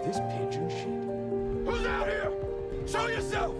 this pigeon shit? Who's out here? Show yourself!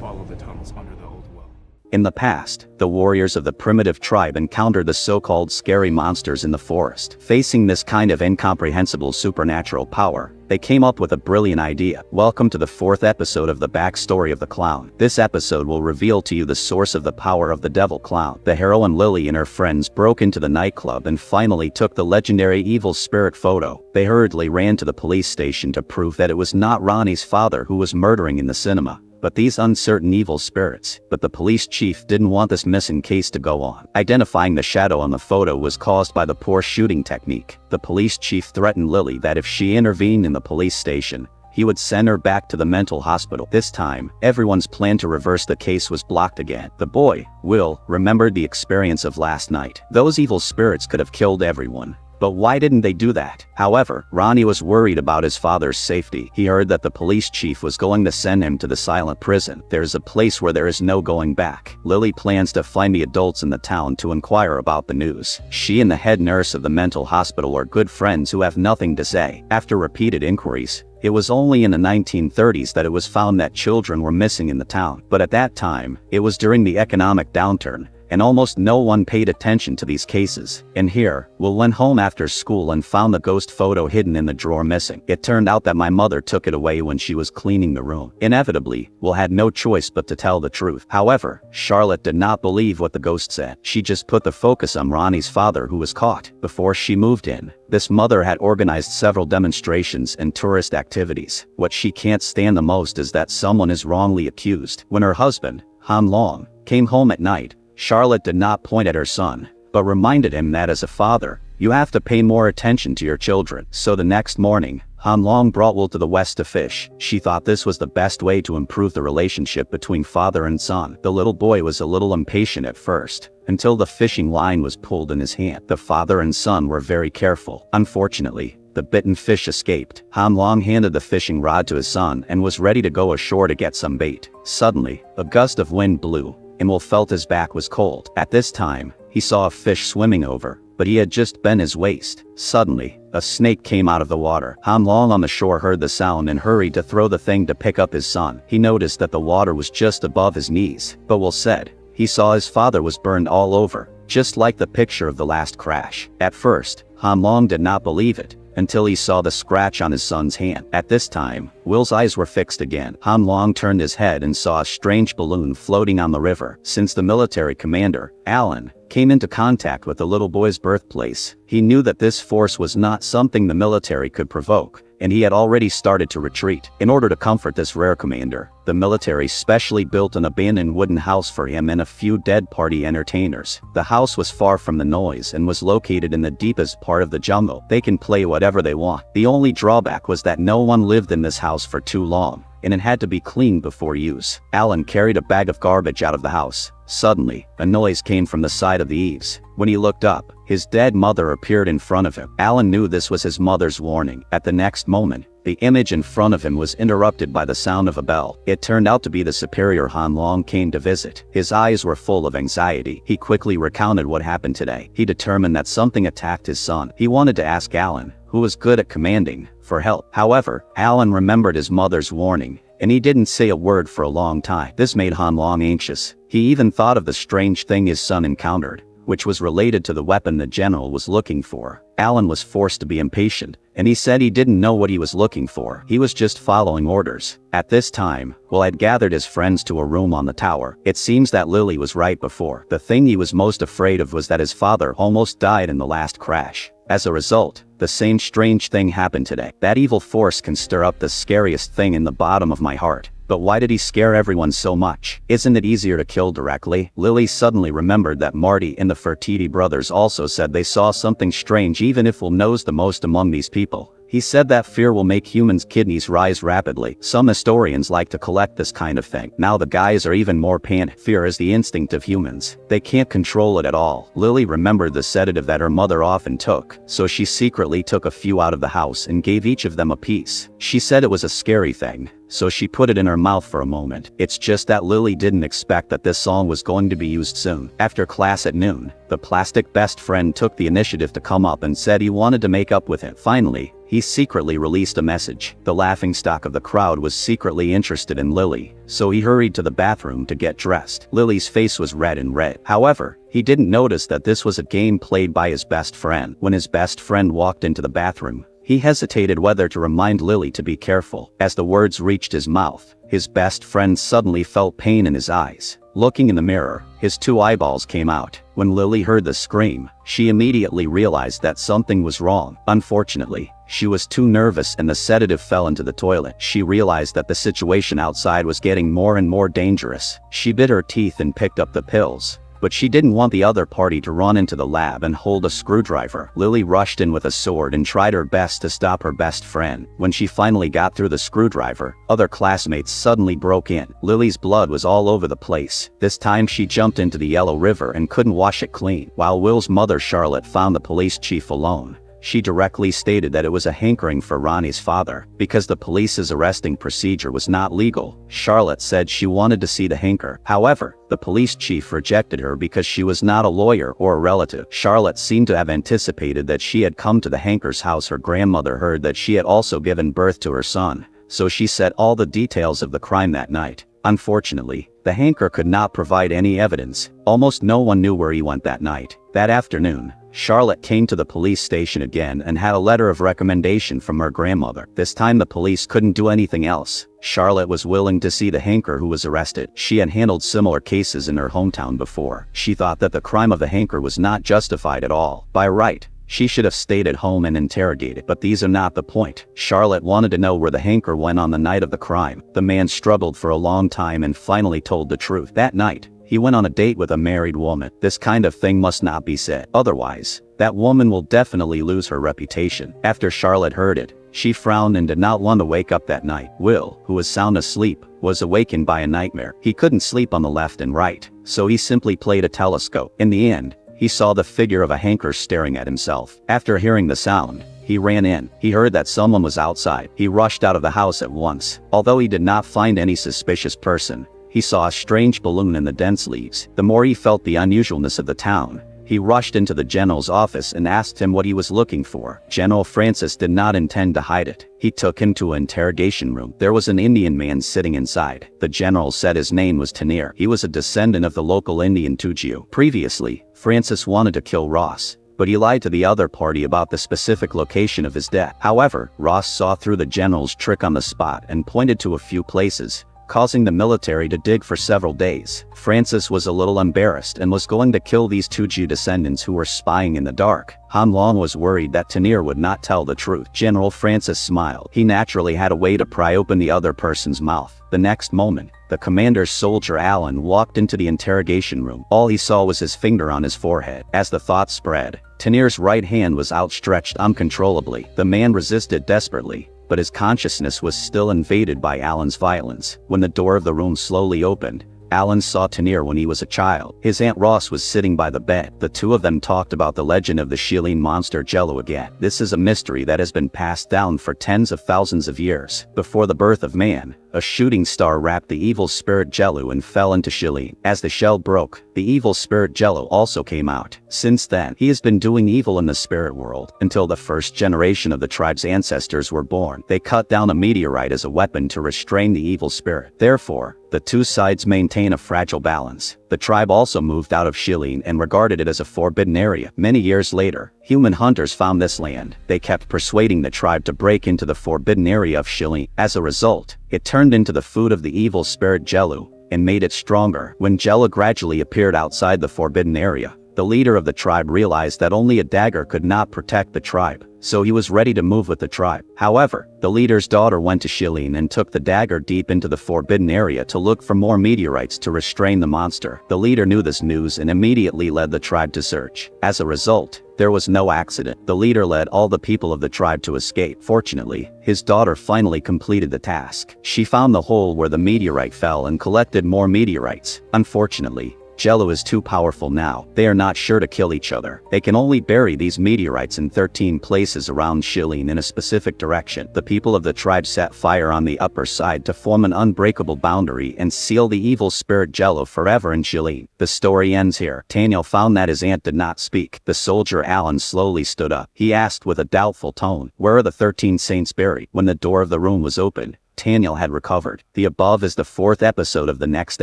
Follow the tunnels under the old well. In the past, the warriors of the primitive tribe encountered the so-called scary monsters in the forest. Facing this kind of incomprehensible supernatural power, they came up with a brilliant idea. Welcome to the 4th episode of the backstory of the clown. This episode will reveal to you the source of the power of the devil clown. The heroine Lily and her friends broke into the nightclub and finally took the legendary evil spirit photo. They hurriedly ran to the police station to prove that it was not Ronnie's father who was murdering in the cinema, but these uncertain evil spirits. But the police chief didn't want this missing case to go on. Identifying the shadow on the photo was caused by the poor shooting technique. The police chief threatened Lily that if she intervened in the police station, he would send her back to the mental hospital. This time, everyone's plan to reverse the case was blocked again. The boy, Will, remembered the experience of last night. Those evil spirits could have killed everyone, but why didn't they do that? However, Ronnie was worried about his father's safety. He heard that the police chief was going to send him to the silent prison. There's a place where there is no going back. Lily plans to find the adults in the town to inquire about the news. She and the head nurse of the mental hospital are good friends who have nothing to say. After repeated inquiries, it was only in the 1930s that it was found that children were missing in the town. But at that time, it was during the economic downturn, and almost no one paid attention to these cases. And here, Will went home after school and found the ghost photo hidden in the drawer missing. It turned out that my mother took it away when she was cleaning the room. Inevitably, Will had no choice but to tell the truth. However, Charlotte did not believe what the ghost said. She just put the focus on Ronnie's father, who was caught. Before she moved in, this mother had organized several demonstrations and tourist activities. What she can't stand the most is that someone is wrongly accused. When her husband, Han Long, came home at night, Charlotte did not point at her son, but reminded him that as a father, you have to pay more attention to your children. So the next morning, Han Long brought Will to the west to fish. She thought this was the best way to improve the relationship between father and son. The little boy was a little impatient at first, until the fishing line was pulled in his hand. The father and son were very careful. Unfortunately, the bitten fish escaped. Han Long handed the fishing rod to his son and was ready to go ashore to get some bait. Suddenly, a gust of wind blew, and Will felt his back was cold. At this time, he saw a fish swimming over, but he had just bent his waist. Suddenly, a snake came out of the water. Han Long on the shore heard the sound and hurried to throw the thing to pick up his son. He noticed that the water was just above his knees, but Will said he saw his father was burned all over, just like the picture of the last crash. At first, Han Long did not believe it, until he saw the scratch on his son's hand. At this time, Will's eyes were fixed again. Han Long turned his head and saw a strange balloon floating on the river. Since the military commander, Alan, came into contact with the little boy's birthplace, he knew that this force was not something the military could provoke, and he had already started to retreat. In order to comfort this rare commander, the military specially built an abandoned wooden house for him and a few dead party entertainers. The house was far from the noise and was located in the deepest part of the jungle. They can play whatever they want. The only drawback was that no one lived in this house for too long, and it had to be cleaned before use. Alan carried a bag of garbage out of the house. Suddenly, a noise came from the side of the eaves. When he looked up, his dead mother appeared in front of him. Alan knew this was his mother's warning. At the next moment, the image in front of him was interrupted by the sound of a bell. It turned out to be the superior Han Long came to visit. His eyes were full of anxiety. He quickly recounted what happened today. He determined that something attacked his son. He wanted to ask Alan, who was good at commanding, for help. However, Alan remembered his mother's warning, and he didn't say a word for a long time. This made Han Long anxious. He even thought of the strange thing his son encountered, which was related to the weapon the general was looking for. Alan was forced to be impatient, and he said he didn't know what he was looking for. He was just following orders. At this time, Will had gathered his friends to a room on the tower. It seems that Lily was right before. The thing he was most afraid of was that his father almost died in the last crash. As a result, the same strange thing happened today. That evil force can stir up the scariest thing in the bottom of my heart. But why did he scare everyone so much? Isn't it easier to kill directly? Lily suddenly remembered that Marty and the Fertitti brothers also said they saw something strange. Even if Will knows the most among these people, he said that fear will make humans' kidneys rise rapidly. Some historians like to collect this kind of thing. Now the guys are even more panicked. Fear is the instinct of humans. They can't control it at all. Lily remembered the sedative that her mother often took, so she secretly took a few out of the house and gave each of them a piece. She said it was a scary thing, so she put it in her mouth for a moment. It's just that Lily didn't expect that this song was going to be used soon. After class at noon, the plastic best friend took the initiative to come up and said he wanted to make up with him. Finally, he secretly released a message. The laughingstock of the crowd was secretly interested in Lily, so he hurried to the bathroom to get dressed. Lily's face was red and red. However, he didn't notice that this was a game played by his best friend. When his best friend walked into the bathroom, he hesitated whether to remind Lily to be careful. As the words reached his mouth, his best friend suddenly felt pain in his eyes. Looking in the mirror, his 2 eyeballs came out. When Lily heard the scream, she immediately realized that something was wrong. Unfortunately, she was too nervous and the sedative fell into the toilet. She realized that the situation outside was getting more and more dangerous. She bit her teeth and picked up the pills. But she didn't want the other party to run into the lab and hold a screwdriver. Lily rushed in with a sword and tried her best to stop her best friend. When she finally got through the screwdriver, other classmates suddenly broke in. Lily's blood was all over the place. This time she jumped into the yellow river and couldn't wash it clean. While Will's mother Charlotte found the police chief alone, she directly stated that it was a hankering for Ronnie's father. Because the police's arresting procedure was not legal, Charlotte said she wanted to see the hanker. However, the police chief rejected her because she was not a lawyer or a relative. Charlotte seemed to have anticipated that she had come to the hanker's house. Her grandmother heard that she had also given birth to her son, so she said all the details of the crime that night. Unfortunately, the hanker could not provide any evidence. Almost no one knew where he went that night. That afternoon, Charlotte came to the police station again and had a letter of recommendation from her grandmother. This time the police couldn't do anything else. Charlotte was willing to see the hanker who was arrested. She had handled similar cases in her hometown before. She thought that the crime of the hanker was not justified at all. By right, she should have stayed at home and interrogated, but these are not the point. Charlotte wanted to know where the hanker went on the night of the crime. The man struggled for a long time and finally told the truth. That night, he went on a date with a married woman. This kind of thing must not be said. Otherwise, that woman will definitely lose her reputation. After Charlotte heard it, she frowned and did not want to wake up that night. Will, who was sound asleep, was awakened by a nightmare. He couldn't sleep on the left and right, so he simply played a telescope. In the end, he saw the figure of a hanker staring at himself. After hearing the sound, he ran in. He heard that someone was outside. He rushed out of the house at once. Although he did not find any suspicious person, he saw a strange balloon in the dense leaves. The more he felt the unusualness of the town, he rushed into the general's office and asked him what he was looking for. General Francis did not intend to hide it. He took him to an interrogation room. There was an Indian man sitting inside. The general said his name was Tanir. He was a descendant of the local Indian Tuju. Previously, Francis wanted to kill Ross, but he lied to the other party about the specific location of his death. However, Ross saw through the general's trick on the spot and pointed to a few places, causing the military to dig for several days. Francis was a little embarrassed and was going to kill these Tuju descendants who were spying in the dark. Han Long was worried that Tanir would not tell the truth. General Francis smiled. He naturally had a way to pry open the other person's mouth. The next moment, the commander's soldier Alan walked into the interrogation room. All he saw was his finger on his forehead. As the thought spread, Tanir's right hand was outstretched uncontrollably. The man resisted desperately, but his consciousness was still invaded by Alan's violence. When the door of the room slowly opened, Alan saw Tanir when he was a child. His Aunt Ross was sitting by the bed. The two of them talked about the legend of the Shilin monster Jello again. This is a mystery that has been passed down for tens of thousands of years. Before the birth of man, a shooting star wrapped the evil spirit Jello and fell into Shilin. As the shell broke, the evil spirit Jello also came out. Since then, he has been doing evil in the spirit world until the first generation of the tribe's ancestors were born. They cut down a meteorite as a weapon to restrain the evil spirit. Therefore, the two sides maintain a fragile balance. The tribe also moved out of Shilin and regarded it as a forbidden area. Many years later, human hunters found this land. They kept persuading the tribe to break into the forbidden area of Shilin. As a result, it turned into the food of the evil spirit Jello and made it stronger. When Jello gradually appeared outside the forbidden area, the leader of the tribe realized that only a dagger could not protect the tribe, so he was ready to move with the tribe. However, the leader's daughter went to Shilin and took the dagger deep into the forbidden area to look for more meteorites to restrain the monster. The leader knew this news and immediately led the tribe to search. As a result, there was no accident. The leader led all the people of the tribe to escape. Fortunately, his daughter finally completed the task. She found the hole where the meteorite fell and collected more meteorites. Unfortunately, Jello is too powerful now. They are not sure to kill each other. They can only bury these meteorites in 13 places around Shilin in a specific direction. The people of the tribe set fire on the upper side to form an unbreakable boundary and seal the evil spirit Jello forever in Shilin. The story ends here. Daniel found that his aunt did not speak. The soldier Alan slowly stood up. He asked with a doubtful tone, "Where are the 13 saints buried?" When the door of the room was opened, Daniel had recovered. The above is the 4th episode of the next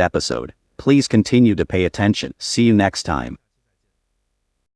episode. Please continue to pay attention. See you next time.